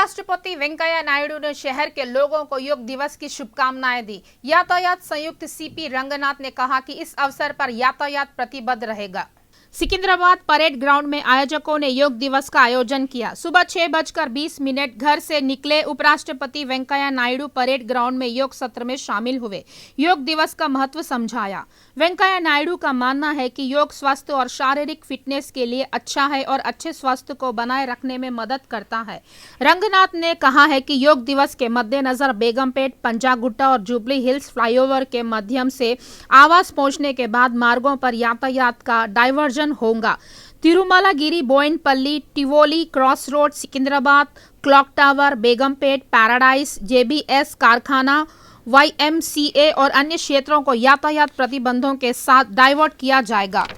उपराष्ट्रपति वेंकैया नायडू ने शहर के लोगों को योग दिवस की शुभकामनाएं दी। यातायात संयुक्त सीपी रंगनाथ ने कहा कि इस अवसर पर यातायात प्रतिबद्ध रहेगा। सिकंदराबाद परेड ग्राउंड में आयोजकों ने योग दिवस का आयोजन किया। सुबह 6:20 घर से निकले उपराष्ट्रपति वेंकैया नायडू परेड ग्राउंड में योग सत्र में शामिल हुए। योग दिवस का महत्व समझाया। वेंकैया नायडू का मानना है कि योग स्वास्थ्य और शारीरिक फिटनेस के लिए अच्छा है और अच्छे स्वास्थ्य को बनाए रखने में मदद करता है। रंगनाथ ने कहा है कि योग दिवस के मद्देनजर बेगमपेट, पंजागुट्टा और जुबली हिल्स फ्लाईओवर के माध्यम से आवास पहुंचने के बाद मार्गों पर यातायात का डायवर्जन होगा। Tirumalagiri, Bowenpally, Tivoli, cross road, Secunderabad, clock tower, Begumpet, Paradise, JBS Karkhana, YMCA और अन्य क्षेत्रों को यातायात प्रतिबंधों के साथ डाइवर्ट किया जाएगा।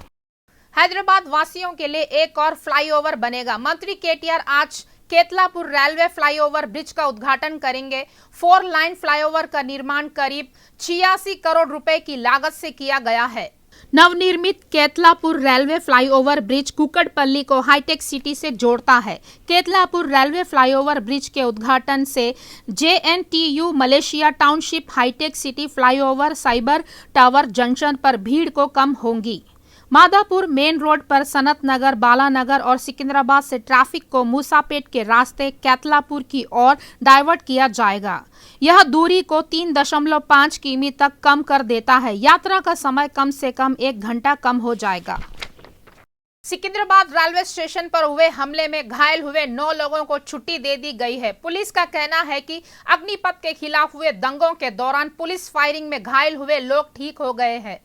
हैदराबाद वासियों के लिए एक और फ्लाईओवर बनेगा। मंत्री केटीआर आज केतलापुर रेलवे फ्लाईओवर ब्रिज का उद्घाटन करेंगे। 4 लाइन फ्लाईओवर का निर्माण करीब 86 करोड़ रुपए की लागत से किया गया है। नवनिर्मित केतलापुर रेलवे फ्लाईओवर ब्रिज कुकड़पल्ली को हाईटेक सिटी से जोड़ता है। केतलापुर रेलवे फ्लाईओवर ब्रिज के उद्घाटन से JNTU मलेशिया टाउनशिप हाईटेक City flyover cyber tower junction पर भीड़ को कम होगी। मादापुर मेन रोड पर सनत नगर, बालानगर और सिकंदराबाद से ट्रैफिक को मूसापेट के रास्ते केतलापुर की ओर डाइवर्ट किया जाएगा। यह दूरी को 3.5 किमी तक कम कर देता है। यात्रा का समय कम से कम 1 घंटा कम हो जाएगा। सिकंदराबाद रेलवे स्टेशन पर हुए हमले में घायल हुए 9 लोगों को छुट्टी दे दी गई है। पुलिस का कहना है कि अग्निपथ के खिलाफ हुए दंगों के दौरान पुलिस फायरिंग में घायल हुए लोग ठीक हो गए हैं।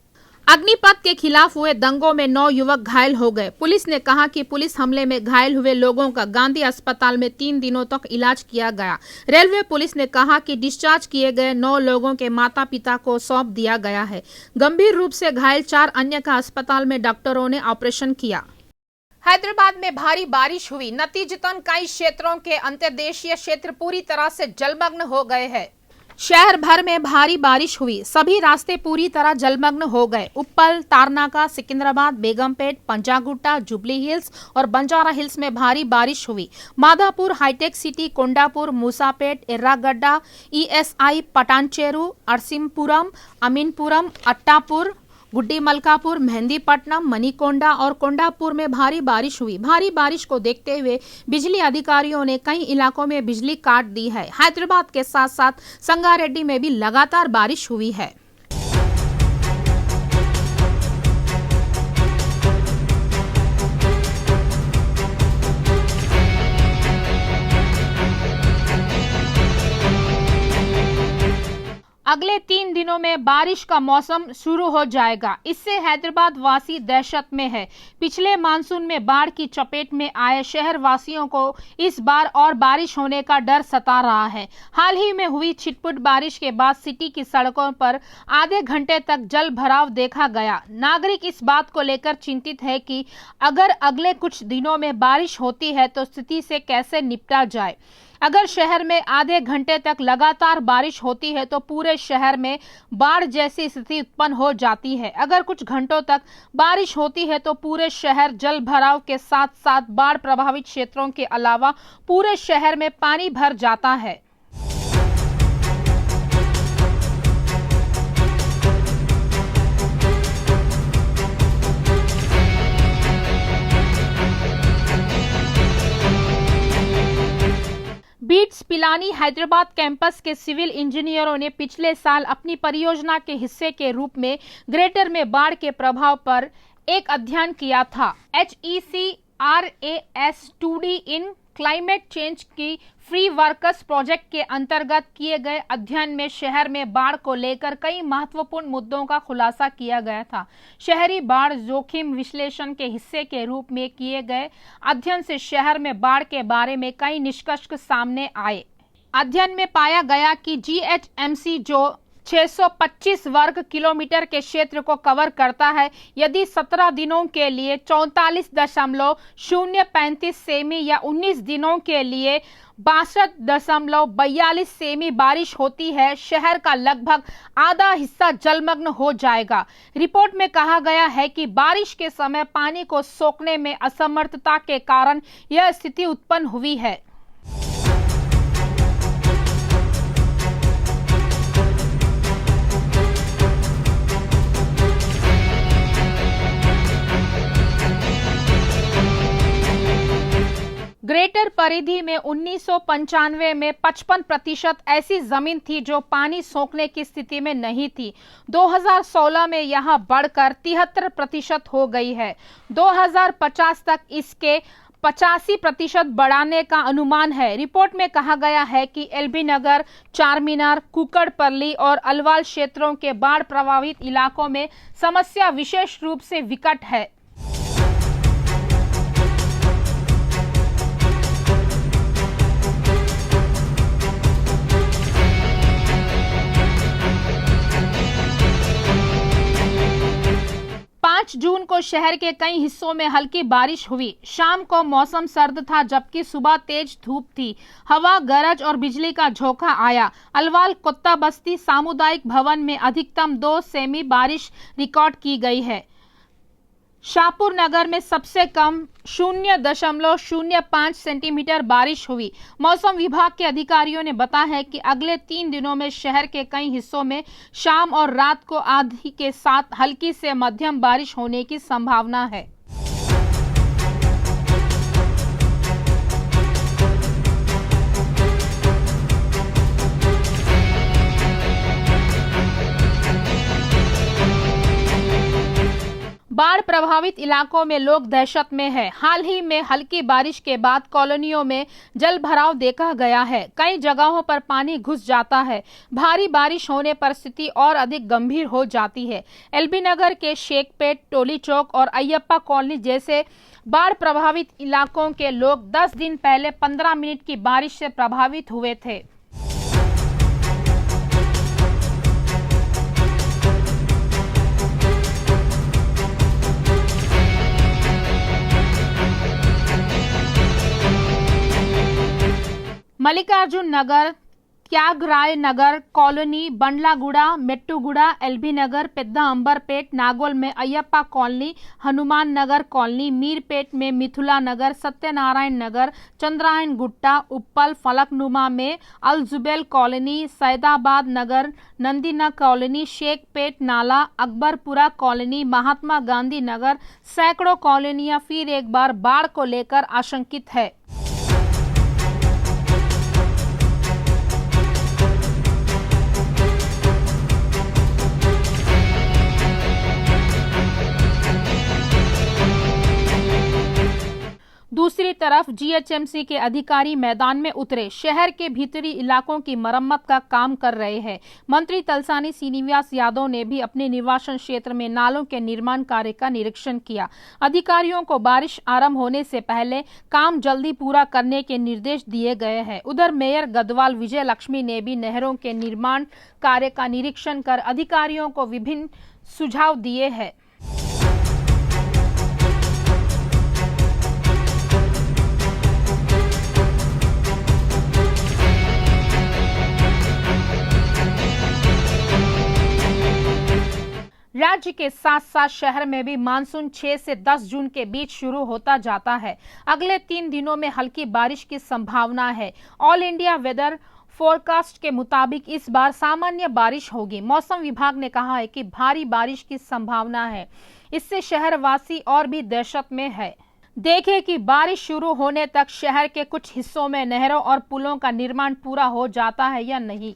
अग्निपथ के खिलाफ हुए दंगों में 9 युवक घायल हो गए। पुलिस ने कहा कि पुलिस हमले में घायल हुए लोगों का गांधी अस्पताल में 3 दिनों तक इलाज किया गया। रेलवे पुलिस ने कहा कि डिस्चार्ज किए गए 9 लोगों के माता पिता को सौंप दिया गया है। गंभीर रूप से घायल 4 अन्य का अस्पताल में डॉक्टरों ने ऑपरेशन किया। हैदराबाद में भारी बारिश हुई। नतीजतन कई क्षेत्रों के अंतर्देशीय क्षेत्र पूरी तरह से जलमग्न हो गए हैं। शहर भर में भारी बारिश हुई। सभी रास्ते पूरी तरह जलमग्न हो गए। उप्पल, तारनाका, सिकंदराबाद, बेगमपेट, पंजागुट्टा, जुबली हिल्स और बंजारा हिल्स में भारी बारिश हुई। Madhapur, Hitec City, Kondapur, Moosapet, Erragadda, ESI, Patancheru, Arasimpuram, Aminpuram, Attapur, Gudimalkapur, Mehdipatnam, Manikonda और कोंडापुर में भारी बारिश हुई। भारी बारिश को देखते हुए बिजली अधिकारियों ने कई इलाकों में बिजली काट दी है। हैदराबाद के साथ साथ संगारेड्डी में भी लगातार बारिश हुई है। अगले 3 दिनों में बारिश का मौसम शुरू हो जाएगा। इससे हैदराबाद वासी दहशत में है। पिछले मानसून में बाढ़ की चपेट में आए शहर वासियों को इस बार और बारिश होने का डर सता रहा है। हाल ही में हुई छिटपुट बारिश के बाद सिटी की सड़कों पर आधे घंटे तक जल भराव देखा गया। नागरिक इस बात को लेकर चिंतित है कि अगर अगले कुछ दिनों में बारिश होती है तो स्थिति से कैसे निपटा जाए। अगर शहर में आधे घंटे तक लगातार बारिश होती है तो पूरे शहर में बाढ़ जैसी स्थिति उत्पन्न हो जाती है। अगर कुछ घंटों तक बारिश होती है तो पूरे शहर जल भराव के साथ साथ बाढ़ प्रभावित क्षेत्रों के अलावा पूरे शहर में पानी भर जाता है। बीट्स पिलानी हैदराबाद कैंपस के सिविल इंजीनियरों ने पिछले साल अपनी परियोजना के हिस्से के रूप में ग्रेटर में बाढ़ के प्रभाव पर एक अध्ययन किया था। HECRAS 2D इन क्लाइमेट चेंज की फ्री वर्कर्स प्रोजेक्ट के अंतर्गत किए गए अध्ययन में शहर में बाढ़ को लेकर कई महत्वपूर्ण मुद्दों का खुलासा किया गया था। शहरी बाढ़ जोखिम विश्लेषण के हिस्से के रूप में किए गए अध्ययन से शहर में बाढ़ के बारे में कई निष्कर्ष सामने आए। अध्ययन में पाया गया कि GHMC जो 625 वर्ग किलोमीटर के क्षेत्र को कवर करता है, यदि 17 दिनों के लिए 44.035 सेमी या 19 दिनों के लिए 62.42 सेमी बारिश होती है, शहर का लगभग आधा हिस्सा जलमग्न हो जाएगा। रिपोर्ट में कहा गया है कि बारिश के समय पानी को सोखने में असमर्थता के कारण यह स्थिति उत्पन्न हुई है। परिधि में 1995 में 55% ऐसी जमीन थी जो पानी सोखने की स्थिति में नहीं थी। 2016 में यहां बढ़कर 73% हो गई है। 2050 तक इसके 85% बढ़ाने का अनुमान है। रिपोर्ट में कहा गया है कि एलबी नगर, चारमीनार, कुकड़पल्ली और अलवाल क्षेत्रों के बाढ़ प्रभावित इलाकों में समस्या विशेष रूप से विकट है। जून को शहर के कई हिस्सों में हल्की बारिश हुई। शाम को मौसम सर्द था जबकि सुबह तेज धूप थी। हवा, गरज और बिजली का झोंका आया। अलवाल कोत्ता बस्ती सामुदायिक भवन में अधिकतम 2 सेमी बारिश रिकॉर्ड की गई है। शाहपुर नगर में सबसे कम 0.05 सेंटीमीटर बारिश हुई। मौसम विभाग के अधिकारियों ने बताया है कि अगले 3 दिनों में शहर के कई हिस्सों में शाम और रात को आंधी के साथ हल्की से मध्यम बारिश होने की संभावना है। बाढ़ प्रभावित इलाकों में लोग दहशत में हैं। हाल ही में हल्की बारिश के बाद कॉलोनियों में जल भराव देखा गया है। कई जगहों पर पानी घुस जाता है। भारी बारिश होने पर स्थिति और अधिक गंभीर हो जाती है। एलबी नगर के शेखपेट, टोली चौक और अयप्पा कॉलोनी जैसे बाढ़ प्रभावित इलाकों के लोग 10 दिन पहले 15 मिनट की बारिश से प्रभावित हुए थे। मल्लिकार्जुन नगर, त्यागराय नगर कॉलोनी, बंडलागुड़ा, मेट्टूगुड़ा, एलबी नगर, पेद्दा अंबरपेट, नागोल में अयप्पा कॉलोनी, हनुमान नगर कॉलोनी, मीरपेट में मिथुला नगर, सत्यनारायण नगर, चंद्रायन गुट्टा, उप्पल, फलकनुमा में अलजुबेल कॉलोनी, सैदाबाद नगर, नंदीना कॉलोनी, शेखपेट नाला, अकबरपुरा कॉलोनी, महात्मा गांधी नगर, सैकड़ों कॉलोनियां फिर एक बार बाढ़ को लेकर आशंकित है। दूसरी तरफ जीएचएमसी के अधिकारी मैदान में उतरे शहर के भीतरी इलाकों की मरम्मत का काम कर रहे हैं। मंत्री तलसानी श्रीनिवास यादव ने भी अपने निर्वाचन क्षेत्र में नालों के निर्माण कार्य का निरीक्षण किया। अधिकारियों को बारिश आरंभ होने से पहले काम जल्दी पूरा करने के निर्देश दिए गए हैं। उधर मेयर गदवाल विजय लक्ष्मी ने भी नहरों के निर्माण कार्य का निरीक्षण कर अधिकारियों को विभिन्न सुझाव दिए हैं। राज्य के साथ साथ शहर में भी मानसून 6 से 10 जून के बीच शुरू होता जाता है। अगले 3 दिनों में हल्की बारिश की संभावना है। ऑल इंडिया वेदर फोरकास्ट के मुताबिक इस बार सामान्य बारिश होगी। मौसम विभाग ने कहा है कि भारी बारिश की संभावना है। इससे शहरवासी और भी दहशत में है। देखें कि बारिश शुरू होने तक शहर के कुछ हिस्सों में नहरों और पुलों का निर्माण पूरा हो जाता है या नहीं।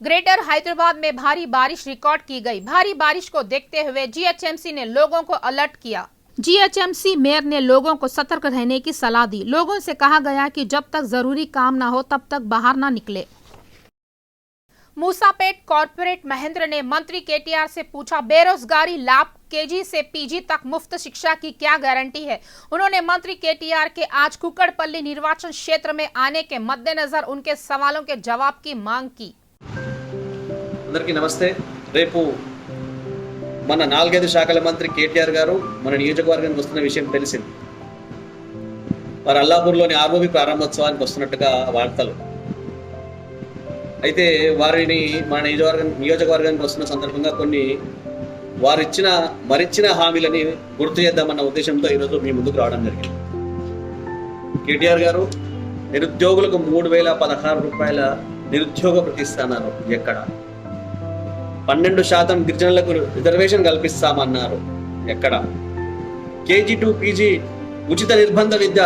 ग्रेटर हैदराबाद में भारी बारिश रिकॉर्ड की गई। भारी बारिश को देखते हुए जीएचएमसी ने लोगों को अलर्ट किया। जीएचएमसी मेयर ने लोगों को सतर्क रहने की सलाह दी। लोगों से कहा गया कि जब तक जरूरी काम ना हो तब तक बाहर ना निकले। मूसापेट कॉर्पोरेट महेंद्र ने मंत्री केटीआर से पूछा, बेरोजगारी लाभ केजी से पीजी तक मुफ्त शिक्षा की क्या गारंटी है। उन्होंने मंत्री केटीआर के आज कुकड़पल्ली निर्वाचन क्षेत्र में आने के मद्देनजर उनके सवालों के जवाब की मांग की। అందరికీ నమస్తే। రేపు మన 4-5 శాఖల మంత్రి కేటీఆర్ గారు మన నియోజకవర్గానికి వస్తున్న విషయం తెలిసింది. వారు అల్లాపూర్లోని ఆర్ఓబి ప్రారంభోత్సవానికి వస్తున్నట్టుగా వార్తలు. అయితే వారిని మన నియోజకవర్గానికి వస్తున్న సందర్భంగా కొన్ని మరిచ్చిన హామీలని గుర్తు చేద్దామన్న ఉద్దేశంతో ఈరోజు మీ ముందుకు రావడం జరిగింది. కేటీఆర్ గారు నిరుద్యోగులకు 3,016 రూపాయల నిరుద్యోగ భృతి ఇస్తున్నారు. ఎక్కడ? 12% గిరిజనులకు రిజర్వేషన్ కల్పిస్తామన్నారు. ఎక్కడ? కేజీ టు పీజీ ఉచిత నిర్బంధ విద్య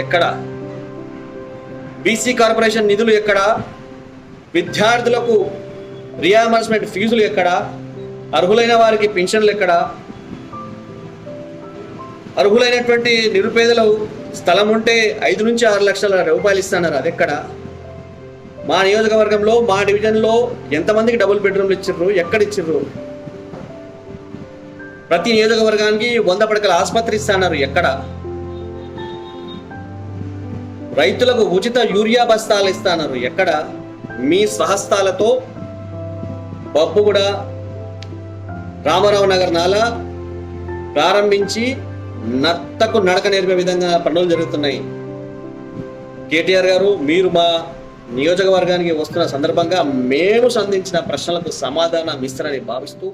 ఎక్కడ? బీసీ కార్పొరేషన్ నిధులు ఎక్కడ? విద్యార్థులకు రియంబర్స్మెంట్ ఫీజులు ఎక్కడ? అర్హులైన వారికి పెన్షన్లు ఎక్కడ? అర్హులైనటువంటి నిరుపేదలు స్థలం ఉంటే 5 నుంచి 6 లక్షల రూపాయలు ఇస్తున్నారు. అది ఎక్కడ? మా నియోజకవర్గంలో మా డివిజన్లో ఎంతమందికి డబుల్ బెడ్రూమ్లు ఇచ్చిర్రు? ఎక్కడ ఇచ్చిర్రు? ప్రతి నియోజకవర్గానికి 100 పడకల ఆసుపత్రి ఇస్తున్నారు. ఎక్కడ? రైతులకు ఉచిత యూరియా బస్తాలు ఇస్తున్నారు. ఎక్కడ? మీ స్వహస్తాలతో బబ్బుగూడ రామారావు నగర్ నాలా ప్రారంభించి నత్తకు నడక నేర్పే విధంగా పనులు జరుగుతున్నాయి. కేటీఆర్ గారు, మీరు మా నియోజకవర్గానికి వస్తున్న సందర్భంగా మేము సంధించిన ప్రశ్నలకు సమాధానం ఇస్తారని భావిస్తూ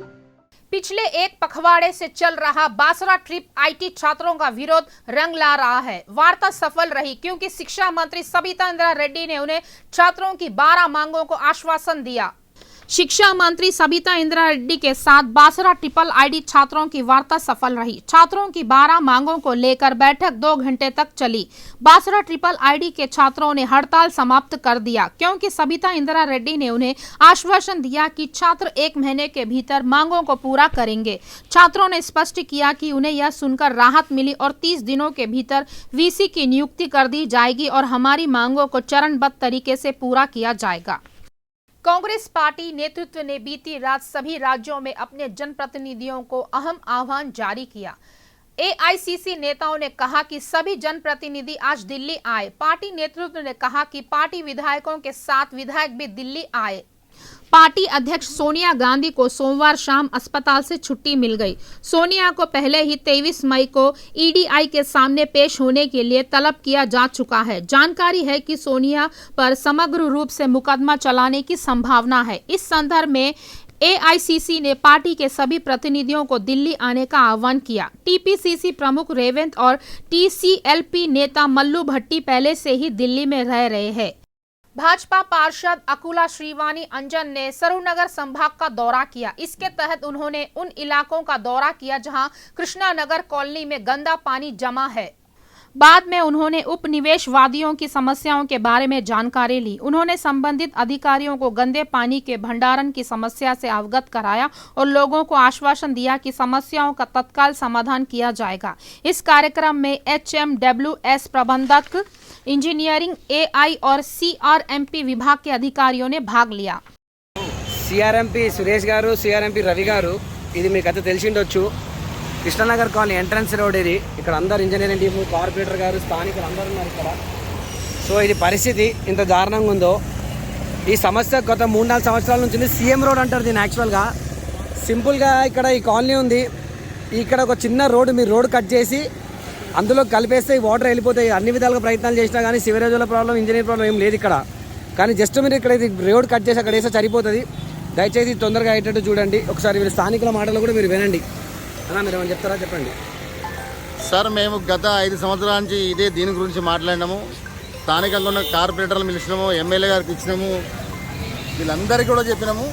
पिछले एक पखवाड़े से चल रहा बासरा ट्रिप आईटी छात्रों का विरोध रंग ला रहा है। वार्ता सफल रही क्योंकि शिक्षा मंत्री सबिता इंद्रा रेड्डी ने उन्हें छात्रों की 12 मांगों को आश्वासन दिया। शिक्षा मंत्री सबिता इंद्रा रेड्डी के साथ बासरा ट्रिपल आईडी छात्रों की वार्ता सफल रही। छात्रों की 12 मांगों को लेकर बैठक 2 घंटे तक चली। बासरा ट्रिपल आईडी के छात्रों ने हड़ताल समाप्त कर दिया क्योंकि सबिता इंद्रा रेड्डी ने उन्हें आश्वासन दिया कि छात्र 1 महीने के भीतर मांगों को पूरा करेंगे। छात्रों ने स्पष्ट किया कि उन्हें यह सुनकर राहत मिली और 30 दिनों के भीतर वीसी की नियुक्ति कर दी जाएगी और हमारी मांगों को चरणबद्ध तरीके से पूरा किया जाएगा। कांग्रेस पार्टी नेतृत्व ने बीती रात सभी राज्यों में अपने जनप्रतिनिधियों को अहम आह्वान जारी किया। एआईसीसी नेताओं ने कहा कि सभी जनप्रतिनिधि आज दिल्ली आए। पार्टी नेतृत्व ने कहा कि पार्टी विधायकों के साथ विधायक भी दिल्ली आए। पार्टी अध्यक्ष सोनिया गांधी को सोमवार शाम अस्पताल से छुट्टी मिल गई। सोनिया को पहले ही 23 मई को ईडीआई के सामने पेश होने के लिए तलब किया जा चुका है। जानकारी है कि सोनिया पर समग्र रूप से मुकदमा चलाने की संभावना है। इस संदर्भ में एआईसीसी ने पार्टी के सभी प्रतिनिधियों को दिल्ली आने का आह्वान किया। टीपीसीसी प्रमुख रेवंत और टीसीएलपी नेता मल्लू भट्टी पहले से ही दिल्ली में रह रहे हैं। भाजपा पार्षद अकुला श्रीवाणी अंजन ने सरूरनगर संभाग का दौरा किया। इसके तहत उन्होंने उन इलाकों का दौरा किया जहां कृष्णा नगर कॉलोनी में गंदा पानी जमा है। बाद में उन्होंने उपनिवेशवादियों की समस्याओं के बारे में जानकारी ली। उन्होंने संबंधित अधिकारियों को गंदे पानी के भंडारण की समस्या से अवगत कराया और लोगों को आश्वासन दिया कि समस्याओं का तत्काल समाधान किया जाएगा। इस कार्यक्रम में HMWS प्रबंधक, इंजीनियरिंग, AI और CRMP विभाग के अधिकारियों ने भाग लिया। CRMP సురేష్ గారు, CRMP రవి గారు, ఇది మీకు అయితే తెలిసిండొచ్చు. కృష్ణానగర్ కాలనీ ఎంట్రన్స్ రోడ్ ఇది. ఇక్కడ అందరు ఇంజనీరింగ్ టీము, కార్పొరేటర్ గారు, స్థానికులు అందరూ ఉన్నారు ఇక్కడ. సో ఇది పరిస్థితి ఇంత దారుణంగా ఉందో. ఈ సమస్య గత 3-4 సంవత్సరాల నుంచి ఉంది. సీఎం రోడ్ అంటారు దీన్ని. యాక్చువల్గా సింపుల్గా ఇక్కడ ఈ కాలనీ ఉంది. ఇక్కడ ఒక చిన్న రోడ్డు, మీరు రోడ్ కట్ చేసి అందులో కలిపేస్తే ఈ వాటర్ వెళ్ళిపోతాయి. అన్ని విధాలుగా ప్రయత్నాలు చేసినా కానీ సివరేజ్ల ప్రాబ్లం, ఇంజనీర్ ప్రాబ్లం ఏం లేదు ఇక్కడ. కానీ జస్ట్ మీరు ఇక్కడ ఇది రోడ్ కట్ చేసి అక్కడ వేస్తే సరిపోతుంది. దయచేసి తొందరగా అయ్యేటట్టు చూడండి. ఒకసారి మీరు స్థానికుల మాటలు కూడా మీరు వినండి. అన్నా మీరు ఏమైనా చెప్తారా? చెప్పండి సార్. మేము గత 5 సంవత్సరాల నుంచి ఇదే దీని గురించి మాట్లాడినాము. స్థానికంగా ఉన్న కార్పొరేటర్లు పిలిచినాము, ఎమ్మెల్యే గారికి ఇచ్చినాము, వీళ్ళందరికీ కూడా చెప్పినాము.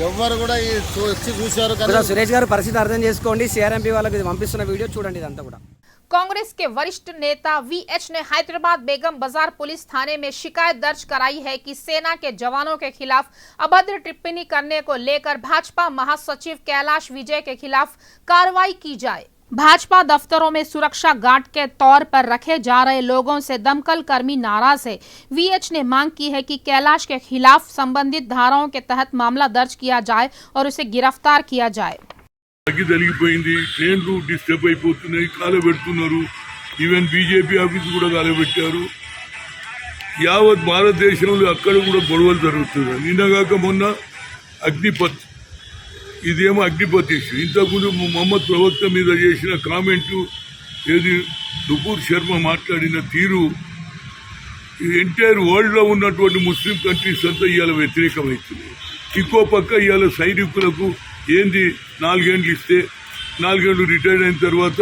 ఎవ్వరు కూడా వచ్చి చూశారు. కానీ సురేష్ గారు పరిస్థితి అర్థం చేసుకోండి. CRMP వాళ్ళకి ఇది పంపిస్తున్న వీడియో చూడండి. ఇదంతా కూడా कांग्रेस के वरिष्ठ नेता VH ने हैदराबाद बेगम बाजार पुलिस थाने में शिकायत दर्ज कराई है कि सेना के जवानों के खिलाफ अभद्र टिप्पणी करने को लेकर भाजपा महासचिव कैलाश विजय के खिलाफ कार्रवाई की जाए। भाजपा दफ्तरों में सुरक्षा गार्ड के तौर पर रखे जा रहे लोगों से दमकल कर्मी नाराज है। VH ने मांग की है कि कैलाश के खिलाफ संबंधित धाराओं के तहत मामला दर्ज किया जाए और उसे गिरफ्तार किया जाए। తగిలిపోయింది, ట్రైన్లు డిస్టర్బ్ అయిపోతున్నాయి, కాలబెడుతున్నారు. ఈవెన్ బీజేపీ ఆఫీస్ కూడా కాలబెట్టారు. యావత్ భారతదేశంలో అక్కడ కూడా గొడవలు జరుగుతున్నాయి. నిన్నగాక మొన్న అగ్నిపత్, ఇదేమో అగ్నిపత్ ఇష్యూ. ఇంతకుముందు మొహమ్మద్ ప్రవక్త మీద చేసిన కామెంటు, ఏది దుపూర్ శర్మ మాట్లాడిన తీరు, ఎంటైర్ వరల్డ్లో ఉన్నటువంటి ముస్లిం కంట్రీస్ అంతా ఇవాళ వ్యతిరేకమవుతున్నాయి. ఇంకో పక్క ఇవాళ సైనికులకు ఏంది 4 ఏళ్ళు ఇస్తే 4 ఏళ్ళు రిటైర్ అయిన తర్వాత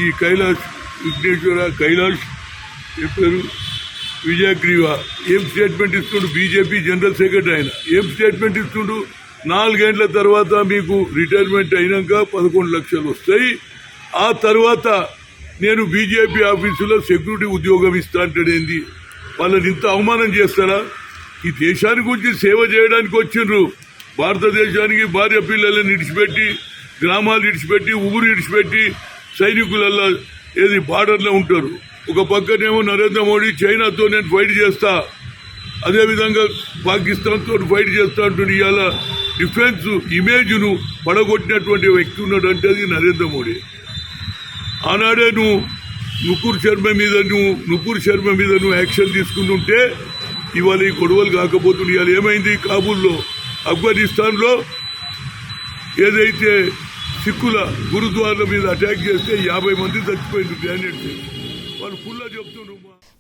ఈ కైలాష్ విఘ్నేశ్వర, కైలాష్ చెప్పారు విజయగ్రీవ ఏం స్టేట్మెంట్ ఇస్తుండు? బీజేపీ జనరల్ సెక్రటరీ ఆయన ఏం స్టేట్మెంట్ ఇస్తుండు? 4 గంటల తర్వాత మీకు రిటైర్మెంట్ అయినాక 11 లక్షలు వస్తాయి, ఆ తర్వాత నేను బీజేపీ ఆఫీసులో సెక్యూరిటీ ఉద్యోగం ఇస్తా అంటాడేంది? వాళ్ళని ఇంత అవమానం చేస్తారా? ఈ దేశానికి గురించి సేవ చేయడానికి వచ్చిండ్రు. భారతదేశానికి భార్య పిల్లలను విడిచిపెట్టి, గ్రామాలు విడిచిపెట్టి, ఊరు విడిచిపెట్టి సైనికులలో ఏది బార్డర్లో ఉంటారు. ఒక పక్కనేమో నరేంద్ర మోడీ చైనాతో నేను ఫైట్ చేస్తా, అదేవిధంగా పాకిస్తాన్తో ఫైట్ చేస్తా అంటుంది. ఇవాళ డిఫెన్స్ ఇమేజ్ను పడగొట్టినటువంటి వ్యక్తి ఉన్నాడంటే అది నరేంద్ర మోడీ. ఆనాడే నుపూర్ శర్మ మీద నువ్వు యాక్షన్ తీసుకుంటుంటే ఇవాళ ఈ గొడవలు కాకపోతుంది. ఇవాళ ఏమైంది? కాబూల్లో ఆఫ్ఘనిస్తాన్లో ఏదైతే సిక్కుల గురుద్వారాల మీద అటాక్ చేస్తే 50 మంది చచ్చిపోయింది గ్రానేడ్. వాళ్ళు ఫుల్లా చెప్తున్నారు.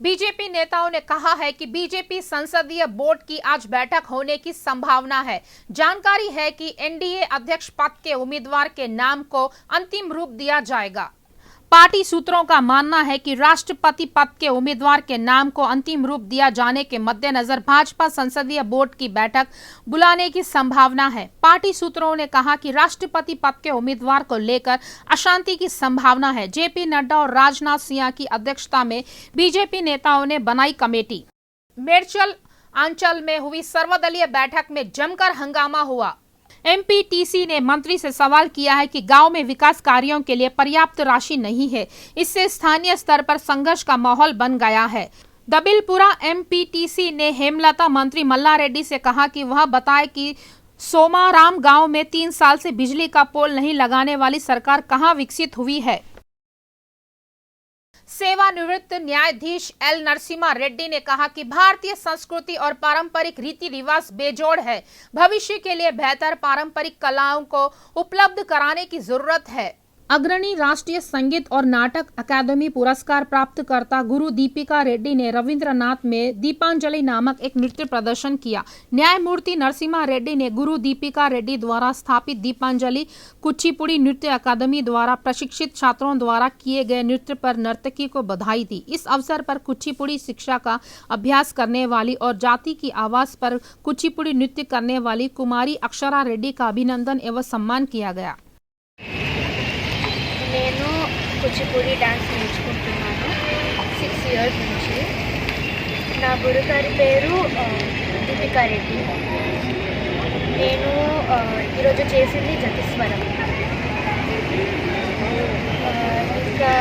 बीजेपी नेताओं ने कहा है कि बीजेपी संसदीय बोर्ड की आज बैठक होने की संभावना है। जानकारी है कि एनडीए अध्यक्ष पद के उम्मीदवार के नाम को अंतिम रूप दिया जाएगा। पार्टी सूत्रों का मानना है कि राष्ट्रपति पद के उम्मीदवार के नाम को अंतिम रूप दिया जाने के मद्देनजर भाजपा संसदीय बोर्ड की बैठक बुलाने की संभावना है। पार्टी सूत्रों ने कहा कि राष्ट्रपति पद के उम्मीदवार को लेकर अशांति की संभावना है। जेपी नड्डा और राजनाथ सिंह की अध्यक्षता में बीजेपी नेताओं ने बनाई कमेटी। मेरचल अंचल में हुई सर्वदलीय बैठक में जमकर हंगामा हुआ। एमपीटीसी ने मंत्री से सवाल किया है कि गांव में विकास कार्यों के लिए पर्याप्त राशि नहीं है, इससे स्थानीय स्तर पर संघर्ष का माहौल बन गया है। दबिलपुरा एमपीटीसी ने हेमलता मंत्री मल्ला रेड्डी से कहा कि वह बताए कि सोमाराम गांव में 3 साल से बिजली का पोल नहीं लगाने वाली सरकार कहां विकसित हुई है। सेवानिवृत्त न्यायाधीश एल नरसिम्हा रेड्डी ने कहा कि भारतीय संस्कृति और पारंपरिक रीति रिवाज बेजोड़ है। भविष्य के लिए बेहतर पारंपरिक कलाओं को उपलब्ध कराने की जरूरत है। अग्रणी राष्ट्रीय संगीत और नाटक अकादमी पुरस्कार प्राप्त करता गुरु दीपिका रेड्डी ने रविंद्रनाथ में दीपांजलि नामक एक नृत्य प्रदर्शन किया। न्यायमूर्ति नरसिम्हा रेड्डी ने गुरु दीपिका रेड्डी द्वारा स्थापित दीपांजलि कुचिपुड़ी नृत्य अकादमी द्वारा प्रशिक्षित छात्रों द्वारा किए गए नृत्य पर नर्तकी को बधाई दी। इस अवसर पर कुचिपुड़ी शिक्षा का अभ्यास करने वाली और जाति की आवाज पर कुचिपुड़ी नृत्य करने वाली कुमारी अक्षरा रेड्डी का अभिनंदन एवं सम्मान किया गया। నేను కూచిపూడి డాన్స్ నేర్చుకుంటున్నాను 6 ఇయర్స్ నుంచి. నా గురుగారి పేరు దీపికా రెడ్డి. నేను ఈరోజు చేసింది జతిస్వరం. ఇంకా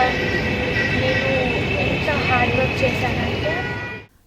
నేను ఎంత హార్డ్ వర్క్ చేశానంటే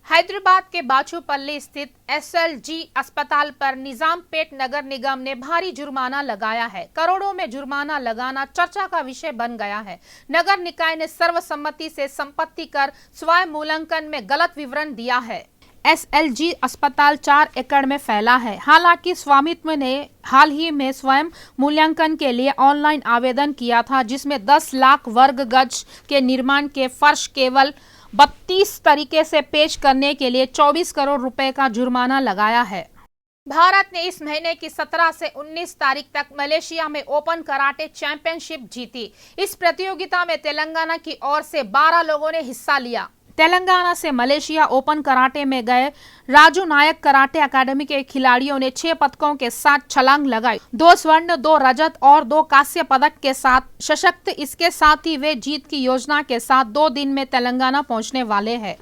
हैदराबाद के बाचूपल्ली स्थित एसएलजी अस्पताल पर निजामपेट नगर निगम ने भारी जुर्माना लगाया है। करोड़ों में जुर्माना लगाना चर्चा का विषय बन गया है। नगर निकाय ने सर्वसम्मति से संपत्ति कर स्वयं मूल्यांकन में गलत विवरण दिया है। एसएलजी अस्पताल 4 एकड़ में फैला है। हालांकि स्वामित्व ने हाल ही में स्वयं मूल्यांकन के लिए ऑनलाइन आवेदन किया था, जिसमें 10 लाख वर्ग गज के निर्माण के फर्श केवल 32 तरीके से पेश करने के लिए 24 करोड़ रुपए का जुर्माना लगाया है। भारत ने इस महीने की 17 से 19 तारीख तक मलेशिया में ओपन कराटे चैंपियनशिप जीती। इस प्रतियोगिता में तेलंगाना की ओर से 12 लोगों ने हिस्सा लिया। तेलंगाना से मलेशिया ओपन कराटे में गए राजू नायक कराटे अकादमी के खिलाड़ियों ने 6 पदकों के साथ छलांग लगाई। 2 स्वर्ण, 2 रजत और 2 कांस्य पदक के साथ सशक्त। इसके साथ ही वे जीत की योजना के साथ 2 दिन में तेलंगाना पहुंचने वाले हैं।